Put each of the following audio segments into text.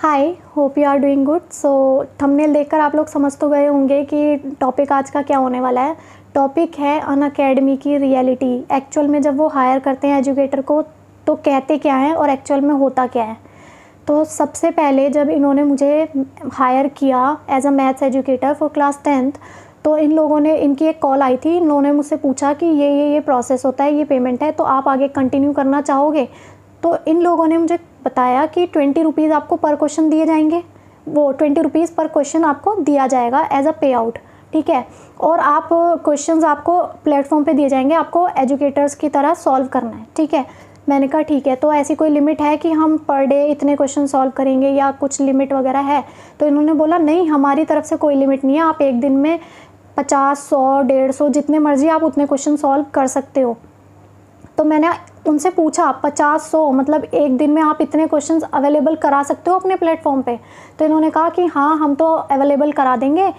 Hi, hope you are doing good. So thumbnail देखकर आप लोग समझ तो गए होंगे कि टॉपिक आज का क्या होने वाला है। टॉपिक है अनअकैडमी की रियलिटी। एक्चुअल में जब वो हायर करते हैं एजुकेटर को तो कहते क्या हैं और एक्चुअल में होता क्या है। तो सबसे पहले जब इन्होंने मुझे हायर किया as a maths educator for class 10th, तो इन लोगों ने इनकी एक कॉल आई थी। इन्होंने मुझसे पूछा कि ये प्रोसेस होता है, ये पेमेंट है, तो आप आगे कंटिन्यू करना चाहोगे। तो इन लोगों ने मुझे बताया कि 20 रुपीज़ आपको पर क्वेश्चन दिए जाएंगे, वो 20 रुपीज़ पर क्वेश्चन आपको दिया जाएगा एज अ पे आउट, ठीक है। और आप क्वेश्चंस आपको प्लेटफॉर्म पे दिए जाएंगे, आपको एजुकेटर्स की तरह सॉल्व करना है, ठीक है। मैंने कहा ठीक है, तो ऐसी कोई लिमिट है कि हम पर डे इतने क्वेश्चन सॉल्व करेंगे या कुछ लिमिट वगैरह है। तो इन्होंने बोला नहीं, हमारी तरफ से कोई लिमिट नहीं है, आप एक दिन में 50, 100, 150 जितने मर्जी आप उतने क्वेश्चन सॉल्व कर सकते हो। तो मैंने उनसे पूछा 50, 100 मतलब एक दिन में आप इतने क्वेश्चंस अवेलेबल करा सकते हो अपने प्लेटफॉर्म पे। तो इन्होंने कहा कि हाँ, हम तो अवेलेबल करा देंगे,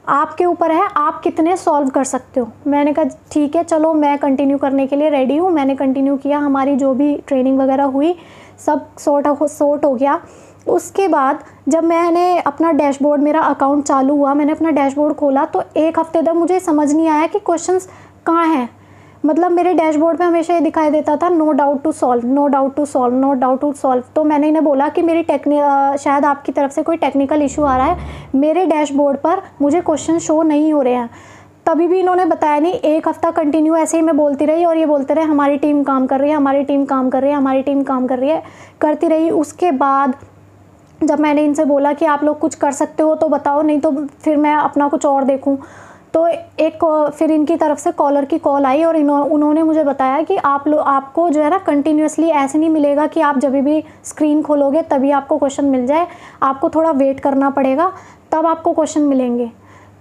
आपके ऊपर है आप कितने सॉल्व कर सकते हो। मैंने कहा ठीक है, चलो मैं कंटिन्यू करने के लिए रेडी हूँ। मैंने कंटिन्यू किया, हमारी जो भी ट्रेनिंग वगैरह हुई सब सॉर्ट हो गया। उसके बाद जब मैंने अपना डैशबोर्ड, मेरा अकाउंट चालू हुआ, मैंने अपना डैशबोर्ड खोला तो एक हफ्ते तक मुझे समझ नहीं आया कि क्वेश्चंस कहाँ हैं। मतलब मेरे डैशबोर्ड पे हमेशा ये दिखाई देता था no doubt to solve, no doubt to solve, no doubt to solve. तो मैंने इन्हें बोला कि मेरी शायद आपकी तरफ से कोई टेक्निकल इशू आ रहा है, मेरे डैशबोर्ड पर मुझे क्वेश्चन शो नहीं हो रहे हैं। तभी भी इन्होंने बताया नहीं। एक हफ्ता कंटिन्यू ऐसे ही मैं बोलती रही और ये बोलते रहे हमारी टीम काम कर रही है, हमारी टीम काम कर रही है, हमारी टीम काम कर रही है, करती रही। उसके बाद जब मैंने इनसे बोला कि आप लोग कुछ कर सकते हो तो बताओ, नहीं तो फिर मैं अपना कुछ और देखूं, तो फिर इनकी तरफ से कॉलर की कॉल आई और उन्होंने मुझे बताया कि आपको जो है ना कंटिन्यूसली ऐसे नहीं मिलेगा कि आप जब भी स्क्रीन खोलोगे तभी आपको क्वेश्चन मिल जाए, आपको थोड़ा वेट करना पड़ेगा, तब आपको क्वेश्चन मिलेंगे।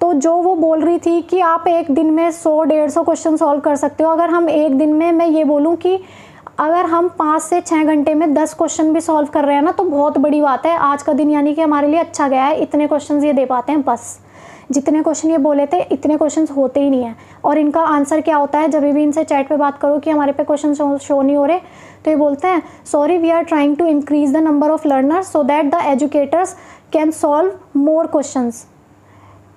तो जो वो बोल रही थी कि आप एक दिन में 100-150 क्वेश्चन सॉल्व कर सकते हो, अगर हम एक दिन में, मैं ये बोलूँ कि अगर हम 5 से 6 घंटे में 10 क्वेश्चन भी सॉल्व कर रहे हैं ना तो बहुत बड़ी बात है। आज का दिन यानी कि हमारे लिए अच्छा गया है, इतने क्वेश्चन ये दे पाते हैं। बस जितने क्वेश्चन ये बोले थे इतने क्वेश्चंस होते ही नहीं है। और इनका आंसर क्या होता है, जब भी इनसे चैट पे बात करो कि हमारे पे क्वेश्चन शो नहीं हो रहे, तो ये बोलते हैं sorry we are trying to increase the number of learners so that the educators can solve more questions.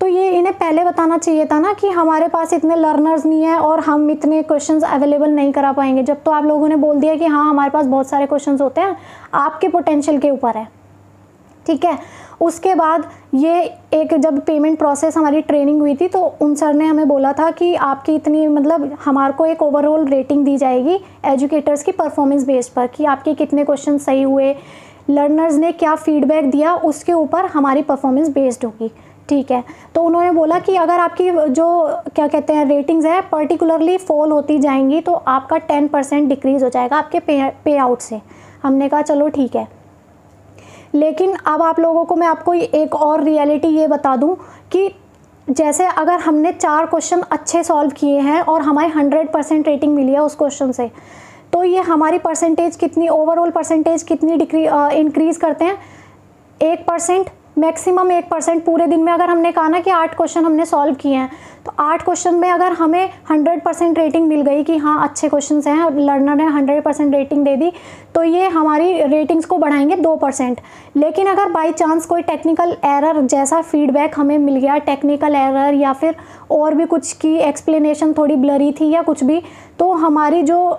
तो ये इन्हें पहले बताना चाहिए था ना कि हमारे पास इतने लर्नर्स नहीं है और हम इतने क्वेश्चंस अवेलेबल नहीं करा पाएंगे। जब तो आप लोगों ने बोल दिया कि हाँ हमारे पास बहुत सारे क्वेश्चंस होते हैं, आपके पोटेंशियल के ऊपर है, ठीक है। उसके बाद ये एक जब पेमेंट प्रोसेस, हमारी ट्रेनिंग हुई थी तो उन सर ने हमें बोला था कि आपकी इतनी, मतलब हमारे को एक ओवरऑल रेटिंग दी जाएगी एजुकेटर्स की परफॉर्मेंस बेस पर कि आपके कितने क्वेश्चन सही हुए, लर्नर्स ने क्या फीडबैक दिया, उसके ऊपर हमारी परफॉर्मेंस बेस्ड होगी, ठीक है। तो उन्होंने बोला कि अगर आपकी जो क्या कहते हैं रेटिंग्स है पर्टिकुलरली फॉल होती जाएंगी तो आपका 10% डिक्रीज़ हो जाएगा आपके पे आउट से। हमने कहा चलो ठीक है। लेकिन अब आप लोगों को मैं आपको एक और रियलिटी ये बता दूं कि जैसे अगर हमने 4 क्वेश्चन अच्छे सॉल्व किए हैं और हमारी 100% रेटिंग मिली है उस क्वेश्चन से, तो ये हमारी परसेंटेज कितनी, ओवरऑल परसेंटेज कितनी इंक्रीज़ करते हैं, 1%, मैक्सिमम 1%। पूरे दिन में अगर हमने कहा ना कि 8 क्वेश्चन हमने सॉल्व किए हैं तो 8 क्वेश्चन में अगर हमें 100% रेटिंग मिल गई कि हाँ अच्छे क्वेश्चंस हैं, लर्नर ने 100% रेटिंग दे दी, तो ये हमारी रेटिंग्स को बढ़ाएंगे 2%। लेकिन अगर बाई चांस कोई टेक्निकल एरर जैसा फीडबैक हमें मिल गया, टेक्निकल एरर या फिर और भी कुछ की एक्सप्लेनेशन थोड़ी ब्लरी थी या कुछ भी, तो हमारी जो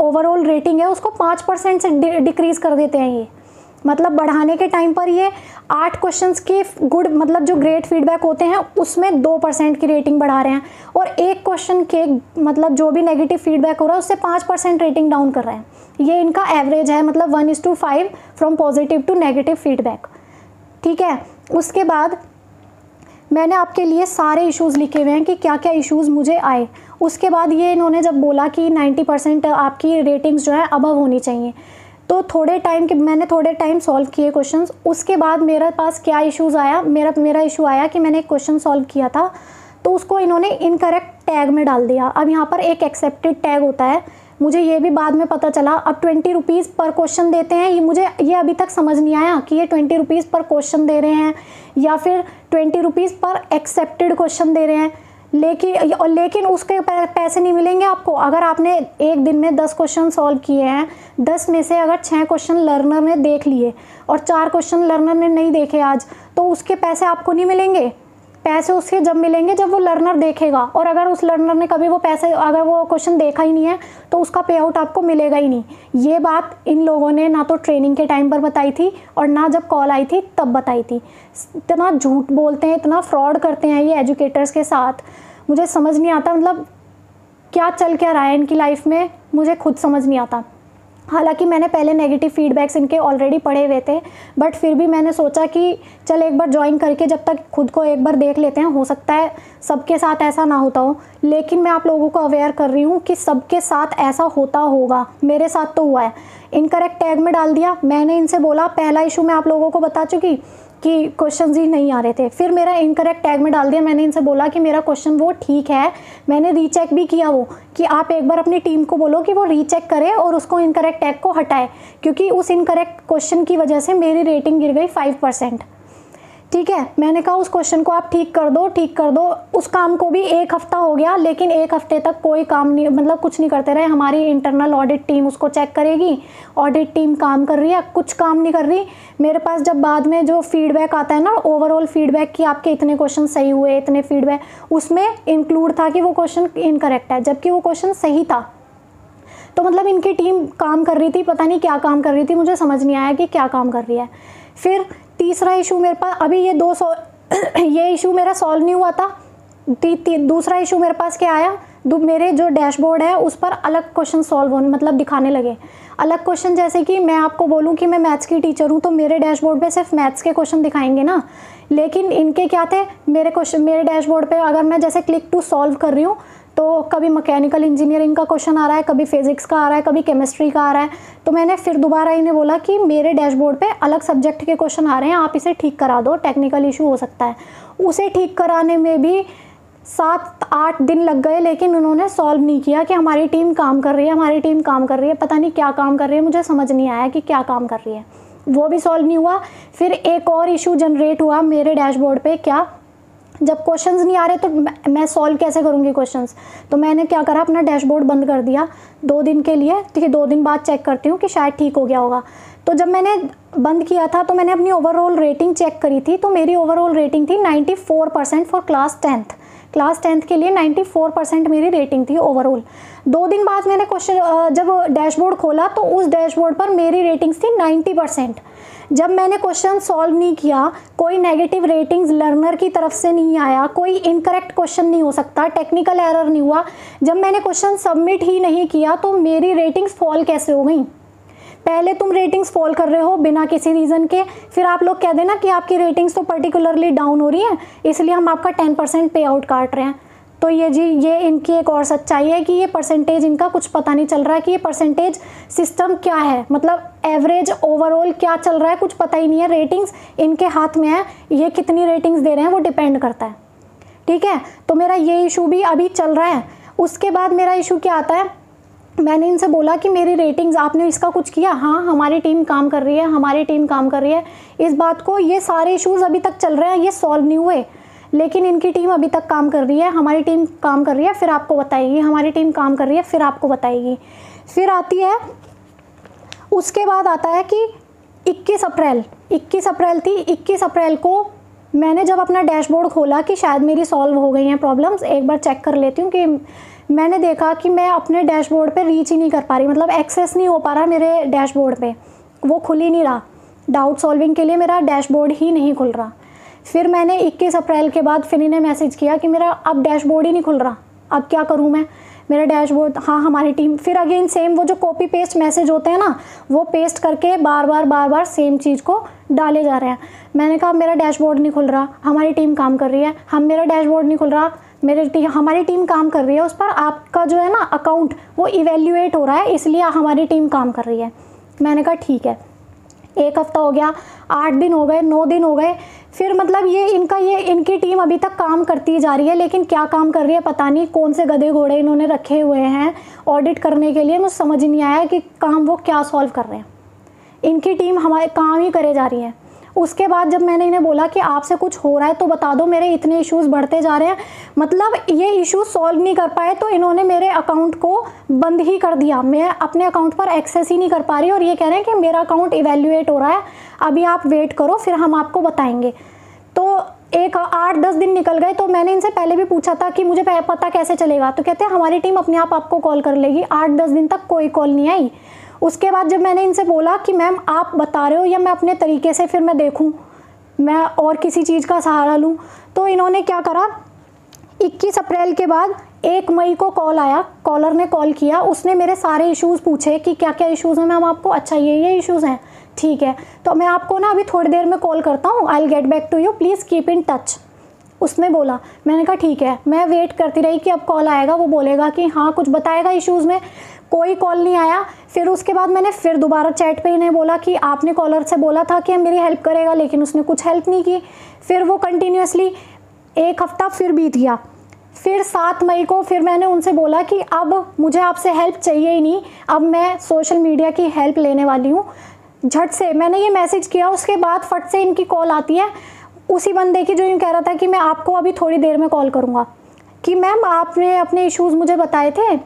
ओवरऑल रेटिंग है उसको 5% से डिक्रीज़ कर देते हैं ये। मतलब बढ़ाने के टाइम पर ये 8 क्वेश्चंस के गुड, मतलब जो ग्रेट फीडबैक होते हैं उसमें 2% की रेटिंग बढ़ा रहे हैं, और एक क्वेश्चन के मतलब जो भी नेगेटिव फीडबैक हो रहा है उससे 5% रेटिंग डाउन कर रहे हैं। ये इनका एवरेज है, मतलब 1:5 from positive to negative feedback, ठीक है। उसके बाद मैंने आपके लिए सारे इश्यूज़ लिखे हुए हैं कि क्या क्या इश्यूज़ मुझे आए। उसके बाद ये इन्होंने जब बोला कि 90% आपकी रेटिंग्स जो है अबव होनी चाहिए, तो मैंने थोड़े टाइम सॉल्व किए क्वेश्चंस। उसके बाद मेरे पास क्या इश्यूज़ आया, मेरा इशू आया कि मैंने एक क्वेश्चन सॉल्व किया था तो उसको इन्होंने इनकरेक्ट टैग में डाल दिया। अब यहाँ पर एक एक्सेप्टेड टैग होता है, मुझे ये भी बाद में पता चला। अब 20 रुपीज़ पर क्वेश्चन देते हैं, मुझे ये अभी तक समझ नहीं आया कि ये 20 रुपीज़ पर क्वेश्चन दे रहे हैं या फिर 20 रुपीज़ पर एक्सेप्टेड क्वेश्चन दे रहे हैं। लेकिन उसके पैसे नहीं मिलेंगे आपको। अगर आपने एक दिन में 10 क्वेश्चन सॉल्व किए हैं, 10 में से अगर 6 क्वेश्चन लर्नर ने देख लिए और 4 क्वेश्चन लर्नर ने नहीं देखे आज, तो उसके पैसे आपको नहीं मिलेंगे। पैसे उसके जब मिलेंगे जब वो लर्नर देखेगा, और अगर उस लर्नर ने कभी अगर वो क्वेश्चन देखा ही नहीं है तो उसका पे आउट आपको मिलेगा ही नहीं। ये बात इन लोगों ने ना तो ट्रेनिंग के टाइम पर बताई थी और ना जब कॉल आई थी तब बताई थी। इतना झूठ बोलते हैं, इतना फ्रॉड करते हैं ये एजुकेटर्स के साथ, मुझे समझ नहीं आता। मतलब क्या चल क्या रहा है इनकी लाइफ में, मुझे खुद समझ नहीं आता। हालांकि मैंने पहले नेगेटिव फीडबैक्स इनके ऑलरेडी पढ़े हुए थे, बट फिर भी मैंने सोचा कि चल एक बार ज्वाइन करके जब तक खुद को एक बार देख लेते हैं, हो सकता है सबके साथ ऐसा ना होता हो। लेकिन मैं आप लोगों को अवेयर कर रही हूँ कि सबके साथ ऐसा होता होगा, मेरे साथ तो हुआ है। इनकरेक्ट टैग में डाल दिया, मैंने इनसे बोला, पहला इशू मैं आप लोगों को बता चुकी कि क्वेश्चन ही नहीं आ रहे थे, फिर मेरा इनकरेक्ट टैग में डाल दिया। मैंने इनसे बोला कि मेरा क्वेश्चन वो ठीक है, मैंने रीचेक भी किया वो, कि आप एक बार अपनी टीम को बोलो कि वो रीचेक करे और उसको इनकरेक्ट टैग को हटाए, क्योंकि उस इनकरेक्ट क्वेश्चन की वजह से मेरी रेटिंग गिर गई 5%। ठीक है, मैंने कहा उस क्वेश्चन को आप ठीक कर दो। उस काम को भी 1 हफ्ता हो गया, लेकिन 1 हफ्ते तक कोई काम नहीं, मतलब कुछ नहीं करते रहे। हमारी इंटरनल ऑडिट टीम उसको चेक करेगी, ऑडिट टीम काम कर रही है, कुछ काम नहीं कर रही। मेरे पास जब बाद में जो फीडबैक आता है ना, ओवरऑल फीडबैक कि आपके इतने क्वेश्चन सही हुए, इतने फीडबैक, उसमें इंक्लूड था कि वो क्वेश्चन इनकरेक्ट है, जबकि वो क्वेश्चन सही था। तो मतलब इनकी टीम काम कर रही थी, पता नहीं क्या काम कर रही थी, मुझे समझ नहीं आया कि क्या काम कर रही है। फिर तीसरा इशू मेरे पास, अभी ये इशू मेरा सॉल्व नहीं हुआ था। दूसरा इशू मेरे पास क्या आया, मेरे जो डैशबोर्ड है उस पर अलग क्वेश्चन सॉल्व होने, मतलब दिखाने लगे अलग क्वेश्चन। जैसे कि मैं आपको बोलूं कि मैं मैथ्स की टीचर हूं, तो मेरे डैशबोर्ड पे सिर्फ मैथ्स के क्वेश्चन दिखाएंगे ना, लेकिन इनके क्या थे, मेरे डैशबोर्ड पे अगर मैं जैसे क्लिक टू सॉल्व कर रही हूँ तो कभी मैकेनिकल इंजीनियरिंग का क्वेश्चन आ रहा है, कभी फिजिक्स का आ रहा है, कभी केमिस्ट्री का आ रहा है। तो मैंने फिर दोबारा इन्हें बोला कि मेरे डैशबोर्ड पे अलग सब्जेक्ट के क्वेश्चन आ रहे हैं, आप इसे ठीक करा दो, टेक्निकल इशू हो सकता है। उसे ठीक कराने में भी 7-8 दिन लग गए, लेकिन उन्होंने सॉल्व नहीं किया कि हमारी टीम काम कर रही है, पता नहीं क्या काम कर रही है, मुझे समझ नहीं आया कि क्या काम कर रही है, वो भी सॉल्व नहीं हुआ। फिर एक और इशू जनरेट हुआ मेरे डैशबोर्ड पे, क्या, जब क्वेश्चंस नहीं आ रहे तो मैं सॉल्व कैसे करूँगी क्वेश्चंस। तो मैंने क्या करा, अपना डैशबोर्ड बंद कर दिया 2 दिन के लिए, ठीक है, 2 दिन बाद चेक करती हूँ कि शायद ठीक हो गया होगा। तो जब मैंने बंद किया था तो मैंने अपनी ओवरऑल रेटिंग चेक करी थी, तो मेरी ओवरऑल रेटिंग थी 94% फॉर क्लास 10th के लिए 94% मेरी रेटिंग थी ओवरऑल। 2 दिन बाद मैंने जब डैशबोर्ड खोला तो उस डैशबोर्ड पर मेरी रेटिंग्स थी 90%। जब मैंने क्वेश्चन सॉल्व नहीं किया, कोई नेगेटिव रेटिंग्स लर्नर की तरफ से नहीं आया, कोई इनकरेक्ट क्वेश्चन नहीं हो सकता, टेक्निकल एरर नहीं हुआ, जब मैंने क्वेश्चन सबमिट ही नहीं किया तो मेरी रेटिंग्स फॉल कैसे हो गई। पहले तुम रेटिंग्स फॉल कर रहे हो बिना किसी रीज़न के, फिर आप लोग कह देना कि आपकी रेटिंग्स तो पर्टिकुलरली डाउन हो रही है, इसलिए हम आपका 10% पे आउट काट रहे हैं। तो ये इनकी एक और सच्चाई है कि ये परसेंटेज, इनका कुछ पता नहीं चल रहा है कि ये परसेंटेज सिस्टम क्या है, मतलब एवरेज ओवरऑल क्या चल रहा है, कुछ पता ही नहीं है। रेटिंग्स इनके हाथ में है, ये कितनी रेटिंग्स दे रहे हैं वो डिपेंड करता है। ठीक है, तो मेरा ये इशू भी अभी चल रहा है। उसके बाद मेरा इशू क्या आता है, मैंने इनसे बोला कि मेरी रेटिंग्स, आपने इसका कुछ किया, हाँ हमारी टीम काम कर रही है, इस बात को, ये सारे इश्यूज अभी तक चल रहे हैं, ये सॉल्व नहीं हुए, लेकिन इनकी टीम अभी तक काम कर रही है, हमारी टीम काम कर रही है, फिर आपको बताएगी, हमारी टीम काम कर रही है, फिर आपको बताएगी। फिर आती है, उसके बाद आता है कि 21 अप्रैल थी, 21 अप्रैल को मैंने जब अपना डैशबोर्ड खोला कि शायद मेरी सॉल्व हो गई हैं प्रॉब्लम्स, एक बार चेक कर लेती हूँ, कि मैंने देखा कि मैं अपने डैशबोर्ड पे रीच ही नहीं कर पा रही, मतलब एक्सेस नहीं हो पा रहा मेरे डैशबोर्ड पे, वो खुल ही नहीं रहा, डाउट सॉल्विंग के लिए मेरा डैशबोर्ड ही नहीं खुल रहा। फिर मैंने 21 अप्रैल के बाद फिर इन्हें मैसेज किया कि मेरा अब डैशबोर्ड ही नहीं खुल रहा, अब क्या करूँ मैं, मेरा डैशबोर्ड, हाँ हमारी टीम, फिर अगेन सेम वो जो कॉपी पेस्ट मैसेज होते हैं ना, वो पेस्ट करके बार बार सेम चीज़ को डाले जा रहे हैं। मैंने कहा मेरा डैशबोर्ड नहीं खुल रहा, हमारी टीम काम कर रही है, मेरा डैशबोर्ड नहीं खुल रहा, हमारी टीम काम कर रही है, उस पर आपका जो है ना अकाउंट वो इवेल्युएट हो रहा है, इसलिए हमारी टीम काम कर रही है। मैंने कहा ठीक है, 1 हफ्ता हो गया, 8 दिन हो गए, 9 दिन हो गए, फिर मतलब इनकी टीम अभी तक काम करती जा रही है, लेकिन क्या काम कर रही है पता नहीं, कौन से गधे घोड़े इन्होंने रखे हुए हैं ऑडिट करने के लिए, मुझे समझ नहीं आया कि काम वो क्या सॉल्व कर रहे हैं। इनकी टीम हमारे काम ही करे जा रही है। उसके बाद जब मैंने इन्हें बोला कि आपसे कुछ हो रहा है तो बता दो, मेरे इतने इश्यूज़ बढ़ते जा रहे हैं, मतलब ये इशू सॉल्व नहीं कर पाए तो इन्होंने मेरे अकाउंट को बंद ही कर दिया। मैं अपने अकाउंट पर एक्सेस ही नहीं कर पा रही और ये कह रहे हैं कि मेरा अकाउंट इवैल्यूएट हो रहा है, अभी आप वेट करो फिर हम आपको बताएंगे। तो एक 8-10 दिन निकल गए। तो मैंने इनसे पहले भी पूछा था कि मुझे पता कैसे चलेगा, तो कहते हैं हमारी टीम अपने आप आपको कॉल कर लेगी। 8-10 दिन तक कोई कॉल नहीं आई। उसके बाद जब मैंने इनसे बोला कि मैम आप बता रहे हो या मैं अपने तरीके से फिर मैं देखूं, मैं और किसी चीज़ का सहारा लूं, तो इन्होंने क्या करा, 21 अप्रैल के बाद 1 मई को कॉल आया, कॉलर ने कॉल किया, उसने मेरे सारे इश्यूज़ पूछे कि क्या क्या इश्यूज़ हैं मैम आपको। अच्छा ये इश्यूज़ हैं, ठीक है, तो मैं आपको ना अभी थोड़ी देर में कॉल करता हूँ, I will get back to you, please keep in touch, उसने बोला। मैंने कहा ठीक है। मैं वेट करती रही कि अब कॉल आएगा, वो बोलेगा कि हाँ कुछ बताएगा इश्यूज़ में। कोई कॉल नहीं आया। फिर उसके बाद मैंने फिर दोबारा चैट पे इन्हें बोला कि आपने कॉलर से बोला था कि मेरी हेल्प करेगा, लेकिन उसने कुछ हेल्प नहीं की। फिर वो कंटिन्यूसली 1 हफ्ता फिर बीत गया। फिर 7 मई को फिर मैंने उनसे बोला कि अब मुझे आपसे हेल्प चाहिए ही नहीं, अब मैं सोशल मीडिया की हेल्प लेने वाली हूँ। झट से मैंने ये मैसेज किया, उसके बाद फट से इनकी कॉल आती है, उसी बंदे की जो यूँ कह रहा था कि मैं आपको अभी थोड़ी देर में कॉल करूँगा, कि मैम आपने अपने इश्यूज़ मुझे बताए थे,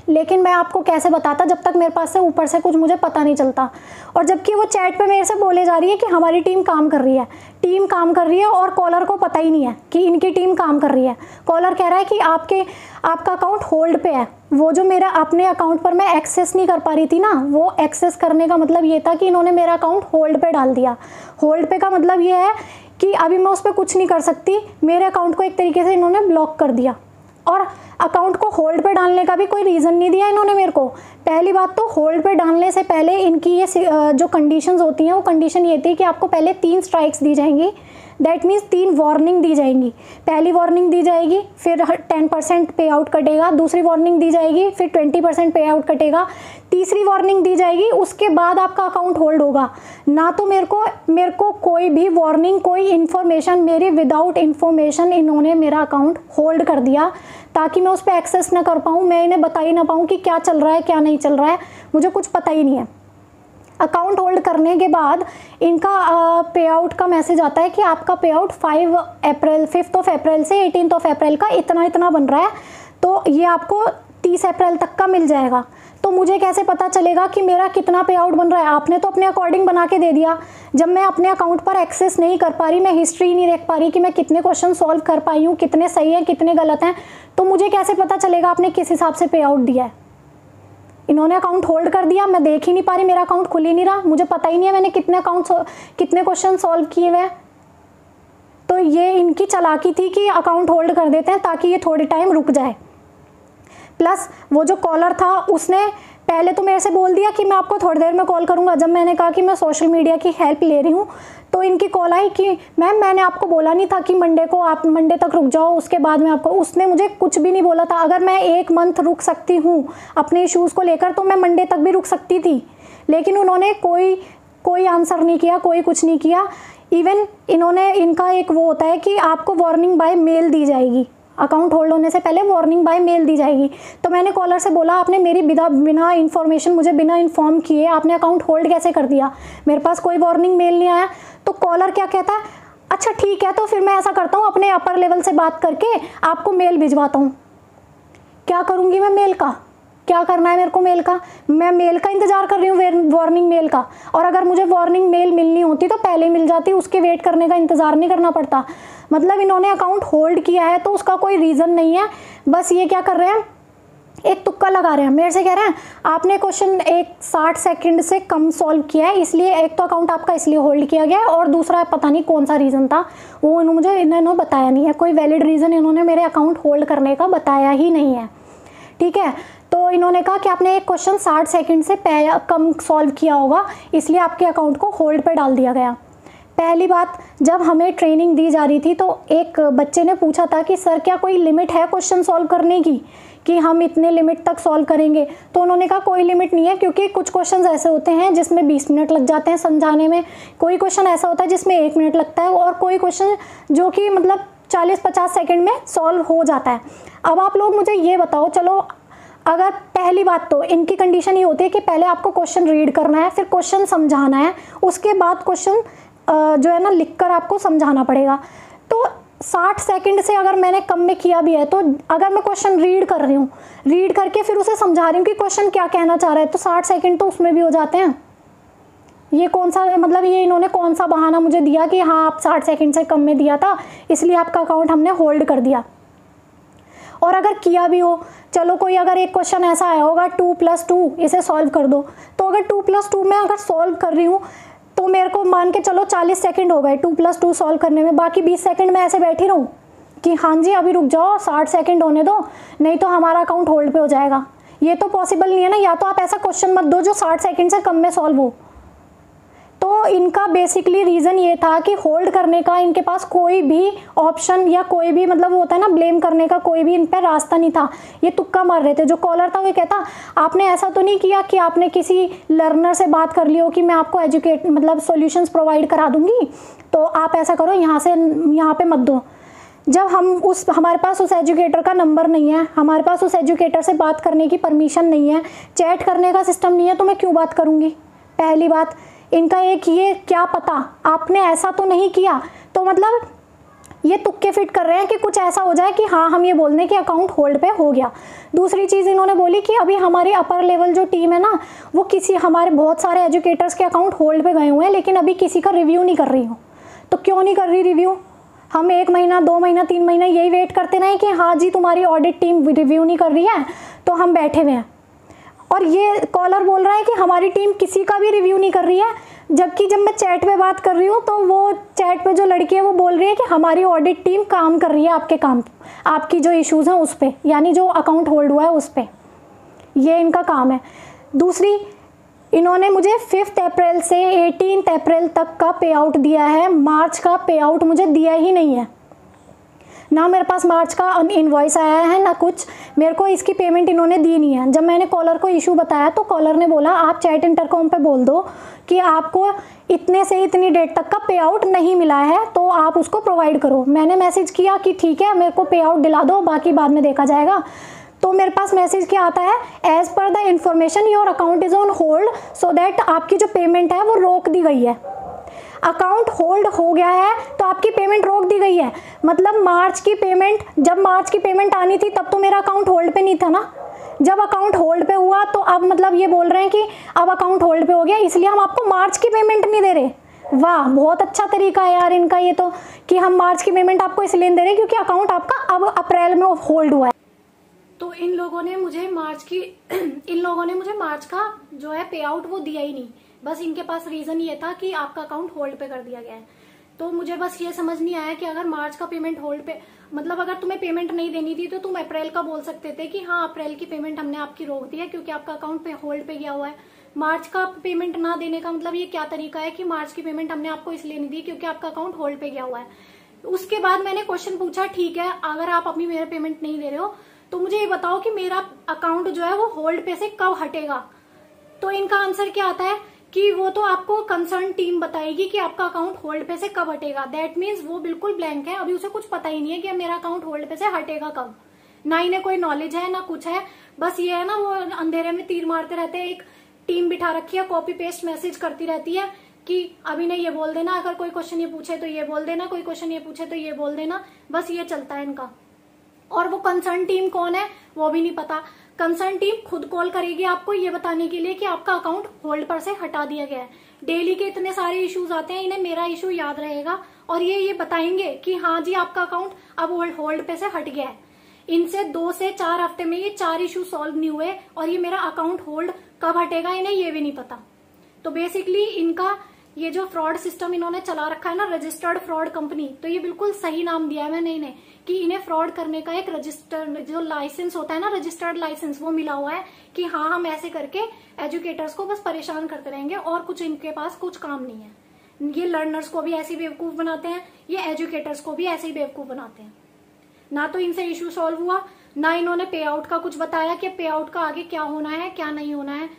लेकिन मैं आपको कैसे बताता जब तक मेरे पास से ऊपर से कुछ मुझे पता नहीं चलता। और जबकि वो चैट पे मेरे से बोले जा रही है कि हमारी टीम काम कर रही है, और कॉलर को पता ही नहीं है कि इनकी टीम काम कर रही है। कॉलर कह रहा है कि आपका अकाउंट होल्ड पे है। वो जो मेरा अपने अकाउंट पर मैं एक्सेस नहीं कर पा रही थी ना, वो एक्सेस करने का मतलब ये था कि इन्होंने मेरा अकाउंट होल्ड पे डाल दिया। होल्ड पे का मतलब ये है कि अभी मैं उस पर कुछ नहीं कर सकती, मेरे अकाउंट को एक तरीके से इन्होंने ब्लॉक कर दिया। और अकाउंट को होल्ड पे डालने का भी कोई रीज़न नहीं दिया इन्होंने मेरे को। पहली बात तो होल्ड पे डालने से पहले इनकी ये जो कंडीशंस होती हैं, वो कंडीशन ये थी कि आपको पहले 3 स्ट्राइक्स दी जाएंगी, दैट मीन्स 3 वार्निंग दी जाएंगी। पहली वार्निंग दी जाएगी, फिर 10% पे आउट कटेगा, दूसरी वार्निंग दी जाएगी, फिर 20% पे आउट कटेगा, तीसरी वार्निंग दी जाएगी, उसके बाद आपका अकाउंट होल्ड होगा। ना तो मेरे को कोई भी वार्निंग, कोई इन्फॉर्मेशन, मेरी विदाउट इन्फॉर्मेशन इन्होंने मेरा अकाउंट होल्ड कर दिया, ताकि मैं उस पर एक्सेस ना कर पाऊँ, मैं इन्हें बता ही ना पाऊँ कि क्या चल रहा है क्या नहीं चल रहा है, मुझे कुछ पता ही नहीं है। अकाउंट होल्ड करने के बाद इनका पे आउट का मैसेज आता है कि आपका पे आउट 5th ऑफ अप्रैल से 18th ऑफ अप्रैल का इतना बन रहा है, तो ये आपको 30 अप्रैल तक का मिल जाएगा। तो मुझे कैसे पता चलेगा कि मेरा कितना पे आउट बन रहा है? आपने तो अपने अकॉर्डिंग बना के दे दिया। जब मैं अपने अकाउंट पर एक्सेस नहीं कर पा रही, मैं हिस्ट्री नहीं देख पा रही कि मैं कितने क्वेश्चन सॉल्व कर पाई हूँ, कितने सही हैं कितने गलत हैं, तो मुझे कैसे पता चलेगा आपने किस हिसाब से पे आउट दिया है? इन्होंने अकाउंट होल्ड कर दिया, मैं देख ही नहीं पा रही, मेरा अकाउंट खुल ही नहीं रहा, मुझे पता ही नहीं है मैंने कितने क्वेश्चन सॉल्व किए हुए हैं। तो ये इनकी चालाकी थी कि अकाउंट होल्ड कर देते हैं ताकि ये थोड़ी टाइम रुक जाए। प्लस वो जो कॉलर था उसने पहले तो मेरे से बोल दिया कि मैं आपको थोड़ी देर में कॉल करूंगा। जब मैंने कहा कि मैं सोशल मीडिया की हेल्प ले रही हूँ, तो इनकी कॉल आई कि मैम मैंने आपको बोला नहीं था कि मंडे तक रुक जाओ, उसके बाद में आपको। उसने मुझे कुछ भी नहीं बोला था। अगर मैं 1 मंथ रुक सकती हूँ अपने इश्यूज़ को लेकर, तो मैं मंडे तक भी रुक सकती थी, लेकिन उन्होंने कोई आंसर नहीं किया, कोई कुछ नहीं किया। इवन इनका एक वो होता है कि आपको वार्निंग बाय मेल दी जाएगी, अकाउंट होल्ड होने से पहले वार्निंग बाय मेल दी जाएगी। तो मैंने कॉलर से बोला आपने मेरी बिना इन्फॉर्मेशन, मुझे बिना इन्फॉर्म किए आपने अकाउंट होल्ड कैसे कर दिया? मेरे पास कोई वार्निंग मेल नहीं आया। तो कॉलर क्या कहता है, अच्छा ठीक है, तो फिर मैं ऐसा करता हूँ, अपने अपर लेवल से बात करके आपको मेल भिजवाता हूँ। क्या करूँगी मैं मेल का? क्या करना है मेरे को मेल का? मैं मेल का इंतज़ार कर रही हूँ, वार्निंग मेल का। और अगर मुझे वार्निंग मेल मिलनी होती तो पहले मिल जाती, उसके वेट करने का इंतज़ार नहीं करना पड़ता। मतलब इन्होंने अकाउंट होल्ड किया है तो उसका कोई रीज़न नहीं है, बस ये क्या कर रहे हैं, एक तुक्का लगा रहे हैं। मेरे से कह रहे हैं आपने क्वेश्चन 60 सेकंड से कम सॉल्व किया है, इसलिए एक तो अकाउंट आपका इसलिए होल्ड किया गया है, और दूसरा पता नहीं कौन सा रीज़न था, वो इन्होंने बताया नहीं है। कोई वैलिड रीज़न इन्होंने मेरे अकाउंट होल्ड करने का बताया ही नहीं है। ठीक है, तो इन्होंने कहा कि आपने एक क्वेश्चन 60 सेकंड से कम सॉल्व किया होगा, इसलिए आपके अकाउंट को होल्ड पे डाल दिया गया। पहली बात, जब हमें ट्रेनिंग दी जा रही थी तो एक बच्चे ने पूछा था कि सर क्या कोई लिमिट है क्वेश्चन सॉल्व करने की, कि हम इतने लिमिट तक सॉल्व करेंगे? तो उन्होंने कहा कोई लिमिट नहीं है, क्योंकि कुछ क्वेश्चन ऐसे होते हैं जिसमें 20 मिनट लग जाते हैं समझाने में, कोई क्वेश्चन ऐसा होता है जिसमें 1 मिनट लगता है, और कोई क्वेश्चन जो कि मतलब 40-50 सेकंड में सॉल्व हो जाता है। अब आप लोग मुझे ये बताओ, चलो अगर पहली बात तो इनकी कंडीशन ये होती है कि पहले आपको क्वेश्चन रीड करना है, फिर क्वेश्चन समझाना है, उसके बाद क्वेश्चन जो है ना लिखकर आपको समझाना पड़ेगा। तो 60 सेकंड से अगर मैंने कम में किया भी है, तो अगर मैं क्वेश्चन रीड कर रही हूँ, रीड करके फिर उसे समझा रही हूँ कि क्वेश्चन क्या कहना चाह रहा है, तो 60 सेकंड तो उसमें भी हो जाते हैं। ये कौन सा, मतलब ये इन्होंने कौन सा बहाना मुझे दिया कि हाँ आप 60 सेकंड से कम में दिया था इसलिए आपका अकाउंट हमने होल्ड कर दिया। और अगर किया भी हो, चलो कोई अगर एक क्वेश्चन ऐसा आया होगा 2 + 2 इसे सॉल्व कर दो, तो अगर 2 + 2 में अगर सॉल्व कर रही हूँ तो मेरे को मान के चलो 40 सेकंड हो गए 2 + 2 सॉल्व करने में, बाकी 20 सेकंड में ऐसे बैठी रहूँ कि हाँ जी अभी रुक जाओ 60 सेकंड होने दो नहीं तो हमारा अकाउंट होल्ड पे हो जाएगा। ये तो पॉसिबल नहीं है ना। या तो आप ऐसा क्वेश्चन मत दो जो 60 सेकंड से कम में सॉल्व हो। तो इनका बेसिकली रीज़न ये था कि होल्ड करने का इनके पास कोई भी ऑप्शन या कोई भी मतलब होता है ना ब्लेम करने का कोई भी इन पर रास्ता नहीं था। ये तुक्का मार रहे थे। जो कॉलर था वो कहता आपने ऐसा तो नहीं किया कि आपने किसी लर्नर से बात कर ली हो कि मैं आपको एजुकेट मतलब सॉल्यूशंस प्रोवाइड करा दूंगी तो आप ऐसा करो यहाँ से यहाँ पे मत दो। जब हमारे पास उस एजुकेटर का नंबर नहीं है, हमारे पास उस एजुकेटर से बात करने की परमिशन नहीं है, चैट करने का सिस्टम नहीं है, तो मैं क्यों बात करूँगी। पहली बात इनका एक ये क्या पता आपने ऐसा तो नहीं किया, तो मतलब ये तुक्के फिट कर रहे हैं कि कुछ ऐसा हो जाए कि हाँ हम ये बोल दें कि अकाउंट होल्ड पे हो गया। दूसरी चीज़ इन्होंने बोली कि अभी हमारी अपर लेवल जो टीम है ना वो किसी हमारे बहुत सारे एजुकेटर्स के अकाउंट होल्ड पे गए हुए हैं लेकिन अभी किसी का रिव्यू नहीं कर रही हूँ। तो क्यों नहीं कर रही रिव्यू। हम 1 महीना 2 महीना 3 महीना यही वेट करते रहे कि हाँ जी तुम्हारी ऑडिट टीम रिव्यू नहीं कर रही है तो हम बैठे हुए हैं। और ये कॉलर बोल रहा है कि हमारी टीम किसी का भी रिव्यू नहीं कर रही है, जबकि जब मैं चैट पे बात कर रही हूँ तो वो चैट पे जो लड़की है वो बोल रही है कि हमारी ऑडिट टीम काम कर रही है आपके काम आपकी जो इश्यूज़ हैं उस पर, यानी जो अकाउंट होल्ड हुआ है उस पर, ये इनका काम है। दूसरी इन्होंने मुझे 5 अप्रैल से 18 अप्रैल तक का पे आउट दिया है, मार्च का पे आउट मुझे दिया ही नहीं है। ना मेरे पास मार्च का इनवॉइस आया है ना कुछ, मेरे को इसकी पेमेंट इन्होंने दी नहीं है। जब मैंने कॉलर को इशू बताया तो कॉलर ने बोला आप चैट इंटरकॉम पे बोल दो कि आपको इतने से इतनी डेट तक का पे आउट नहीं मिला है तो आप उसको प्रोवाइड करो। मैंने मैसेज किया कि ठीक है मेरे को पे आउट दिला दो बाकी बाद में देखा जाएगा। तो मेरे पास मैसेज क्या आता है, as per the information your account is on hold so that आपकी जो पेमेंट है वो रोक दी गई है। अकाउंट होल्ड हो गया है तो आपकी पेमेंट रोक दी गई है। मतलब मार्च की पेमेंट, जब मार्च की पेमेंट आनी थी तब तो मेरा अकाउंट होल्ड पे नहीं था ना। जब अकाउंट होल्ड पे हुआ तो अब मतलब ये बोल रहे हैं कि अब अकाउंट होल्ड पे हो गया इसलिए हम आपको मार्च की पेमेंट नहीं दे रहे। वाह बहुत अच्छा तरीका है यार इनका ये तो, कि हम मार्च की पेमेंट आपको इसलिए दे रहे हैं क्योंकि अकाउंट आपका अब अप्रैल में होल्ड हुआ है। तो इन लोगों ने मुझे मार्च का जो है पे आउट वो दिया ही नहीं। बस इनके पास रीजन ये था कि आपका अकाउंट होल्ड पे कर दिया गया है। तो मुझे बस ये समझ नहीं आया कि अगर मार्च का पेमेंट होल्ड पे, मतलब अगर तुम्हें पेमेंट नहीं देनी थी तो तुम अप्रैल का बोल सकते थे कि हाँ अप्रैल की पेमेंट हमने आपकी रोक दी है क्योंकि आपका अकाउंट पे होल्ड पे गया हुआ है। मार्च का पेमेंट ना देने का मतलब ये क्या तरीका है कि मार्च की पेमेंट हमने आपको इसलिए नहीं दी क्योंकि आपका अकाउंट होल्ड पे गया हुआ है। उसके बाद मैंने क्वेश्चन पूछा ठीक है अगर आप अपनी मेरे पेमेंट नहीं दे रहे हो तो मुझे ये बताओ कि मेरा अकाउंट जो है वो होल्ड पे से कब हटेगा। तो इनका आंसर क्या आता है कि वो तो आपको कंसर्न टीम बताएगी कि आपका अकाउंट होल्ड पे से कब हटेगा। दैट मीन्स वो बिल्कुल ब्लैंक है, अभी उसे कुछ पता ही नहीं है कि मेरा अकाउंट होल्ड पे से हटेगा कब। ना इन्हें कोई नॉलेज है ना कुछ है, बस ये है ना वो अंधेरे में तीर मारते रहते हैं। एक टीम बिठा रखी है, कॉपी पेस्ट मैसेज करती रहती है कि अभी नहीं ये बोल देना, अगर कोई क्वेश्चन ये पूछे तो ये बोल देना, कोई क्वेश्चन ये पूछे तो ये बोल देना, बस ये चलता है इनका। और वो कंसर्न टीम कौन है वो भी नहीं पता। कंसर्न टीम खुद कॉल करेगी आपको ये बताने के लिए कि आपका अकाउंट होल्ड पर से हटा दिया गया है। डेली के इतने सारे इश्यूज आते हैं, इन्हें मेरा इशू याद रहेगा और ये बताएंगे कि हाँ जी आपका अकाउंट अब होल्ड पे से हट गया है। इनसे 2 से 4 हफ्ते में ये 4 इशू सॉल्व नहीं हुए और ये मेरा अकाउंट होल्ड कब हटेगा इन्हें ये भी नहीं पता। तो बेसिकली इनका ये जो फ्रॉड सिस्टम इन्होंने चला रखा है ना, रजिस्टर्ड फ्रॉड कंपनी, तो ये बिल्कुल सही नाम दिया है मैंने इन्हें कि इन्हें फ्रॉड करने का एक रजिस्टर्ड जो लाइसेंस होता है ना, रजिस्टर्ड लाइसेंस, वो मिला हुआ है कि हाँ हम ऐसे करके एजुकेटर्स को बस परेशान करते रहेंगे और कुछ इनके पास कुछ काम नहीं है। ये लर्नर्स को भी ऐसे ही बेवकूफ बनाते हैं, ये एजुकेटर्स को भी ऐसे ही बेवकूफ बनाते हैं। ना तो इनसे इश्यू सॉल्व हुआ, ना इन्होंने पे आउट का कुछ बताया कि पे आउट का आगे क्या होना है क्या नहीं होना है।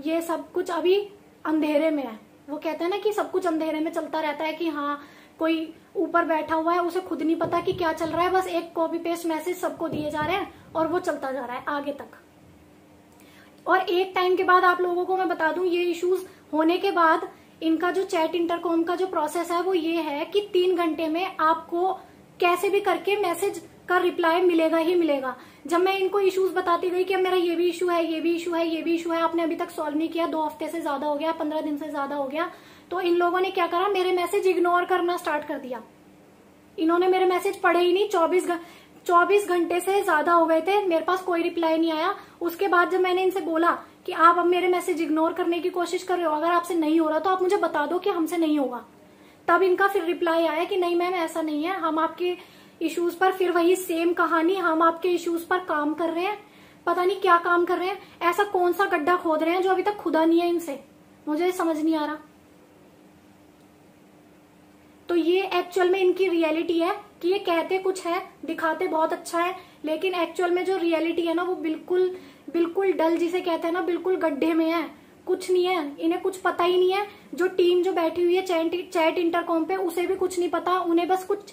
ये सब कुछ अभी अंधेरे में है। वो कहते हैं ना कि सब कुछ अंधेरे में चलता रहता है कि हाँ कोई ऊपर बैठा हुआ है उसे खुद नहीं पता कि क्या चल रहा है, बस एक कॉपी पेस्ट मैसेज सबको दिए जा रहे हैं और वो चलता जा रहा है आगे तक। और एक टाइम के बाद आप लोगों को मैं बता दूं, ये इश्यूज होने के बाद इनका जो चैट इंटरकॉम का जो प्रोसेस है वो ये है कि 3 घंटे में आपको कैसे भी करके मैसेज का रिप्लाई मिलेगा ही मिलेगा। जब मैं इनको इश्यूज बताती गई कि अब मेरा ये भी इशू है, ये भी इशू है, ये भी इशू है, आपने अभी तक सॉल्व नहीं किया, 2 हफ्ते से ज्यादा हो गया, 15 दिन से ज्यादा हो गया, तो इन लोगों ने क्या करा, मेरे मैसेज इग्नोर करना स्टार्ट कर दिया। इन्होंने मेरे मैसेज पढ़े ही नहीं। 24 घंटे से ज्यादा हो गए थे, मेरे पास कोई रिप्लाई नहीं आया। उसके बाद जब मैंने इनसे बोला कि आप अब मेरे मैसेज इग्नोर करने की कोशिश कर रहे हो, अगर आपसे नहीं हो रहा तो आप मुझे बता दो कि हमसे नहीं होगा, तब इनका फिर रिप्लाई आया कि नहीं मैम ऐसा नहीं है, हम आपके इश्यूज पर, फिर वही सेम कहानी, हम आपके इश्यूज पर काम कर रहे हैं। पता नहीं क्या काम कर रहे हैं, ऐसा कौन सा गड्ढा खोद रहे हैं जो अभी तक खुदा नहीं है इनसे, मुझे समझ नहीं आ रहा। तो ये एक्चुअल में इनकी रियलिटी है कि ये कहते कुछ है, दिखाते बहुत अच्छा है, लेकिन एक्चुअल में जो रियलिटी है ना वो बिल्कुल डल जिसे कहते हैं ना, बिल्कुल गड्ढे में है, कुछ नहीं है, इन्हें कुछ पता ही नहीं है। जो टीम जो बैठी हुई है चैट इंटरकॉम पे, उसे भी कुछ नहीं पता, उन्हें बस कुछ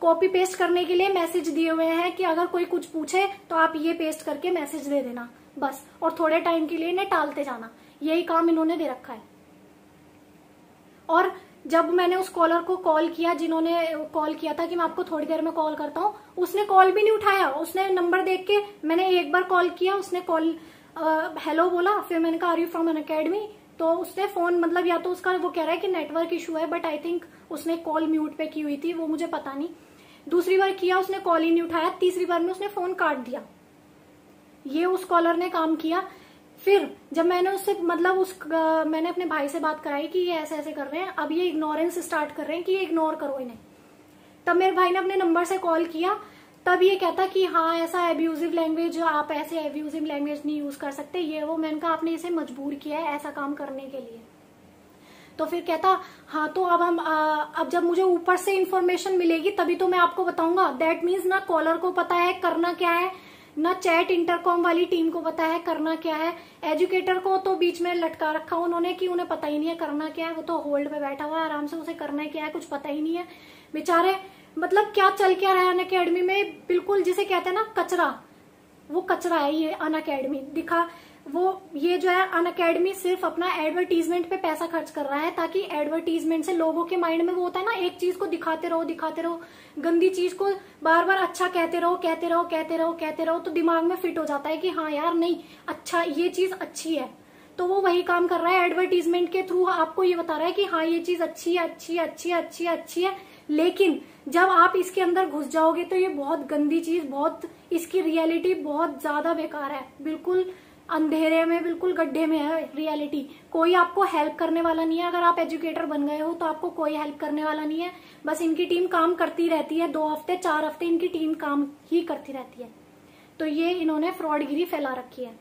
कॉपी पेस्ट करने के लिए मैसेज दिए हुए हैं कि अगर कोई कुछ पूछे तो आप ये पेस्ट करके मैसेज दे देना बस, और थोड़े टाइम के लिए इन्हें टालते जाना, यही काम इन्होंने दे रखा है। और जब मैंने उस कॉलर को कॉल किया, जिन्होंने कॉल किया था कि मैं आपको थोड़ी देर में कॉल करता हूँ, उसने कॉल भी नहीं उठाया। उसने नंबर देख के, मैंने एक बार कॉल किया, उसने कॉल हेलो बोला, फिर मैंने कहा आर यू फ्रॉम अनअकैडमी, तो उसने फोन, मतलब या तो उसका वो कह रहा है कि नेटवर्क इशू है, बट आई थिंक उसने कॉल म्यूट पे की हुई थी, वो मुझे पता नहीं। दूसरी बार किया, उसने कॉल ही नहीं उठाया, तीसरी बार में उसने फोन काट दिया। ये उस कॉलर ने काम किया। फिर जब मैंने उससे, मतलब मैंने अपने भाई से बात कराई कि ये ऐसे ऐसे कर रहे हैं, अब ये इग्नोरेंस स्टार्ट कर रहे हैं कि ये इग्नोर करो इन्हें। तब मेरे भाई ने अपने नंबर से कॉल किया, तब ये कहता कि हाँ ऐसा एब्यूजिव लैंग्वेज, आप ऐसे एब्यूजिव लैंग्वेज नहीं यूज कर सकते, ये वो। मैंने कहा आपने इसे मजबूर किया है ऐसा काम करने के लिए। तो फिर कहता हाँ तो अब जब मुझे ऊपर से इंफॉर्मेशन मिलेगी तभी तो मैं आपको बताऊंगा। दैट मीन्स ना कॉलर को पता है करना क्या है, ना चैट इंटरकॉम वाली टीम को पता है करना क्या है। एजुकेटर को तो बीच में लटका रखा उन्होंने कि उन्हें पता ही नहीं है करना क्या है, वो तो होल्ड पे बैठा हुआ है आराम से, उसे करना क्या है कुछ पता ही नहीं है बेचारे। मतलब क्या चल क्या रहा है अनअकैडमी में, बिल्कुल जिसे कहते हैं ना कचरा, वो कचरा है ये अनअकैडमी। दिखा वो ये जो है अनअकैडमी सिर्फ अपना एडवर्टीजमेंट पे पैसा खर्च कर रहा है, ताकि एडवर्टीजमेंट से लोगों के माइंड में वो होता है ना, एक चीज को दिखाते रहो, गंदी चीज को बार बार अच्छा कहते रहो, तो दिमाग में फिट हो जाता है कि हाँ यार नहीं अच्छा, ये चीज अच्छी है। तो वो वही काम कर रहा है, एडवर्टीजमेंट के थ्रू आपको ये बता रहा है कि हाँ ये चीज अच्छी है, लेकिन जब आप इसके अंदर घुस जाओगे तो ये बहुत गंदी चीज, बहुत इसकी रियलिटी बहुत ज्यादा बेकार है, बिल्कुल अंधेरे में, बिल्कुल गड्ढे में है रियलिटी। कोई आपको हेल्प करने वाला नहीं है, अगर आप एजुकेटर बन गए हो तो आपको कोई हेल्प करने वाला नहीं है। बस इनकी टीम काम करती रहती है, 2 हफ्ते 4 हफ्ते इनकी टीम काम ही करती रहती है। तो ये इन्होंने फ्रॉडगिरी फैला रखी है।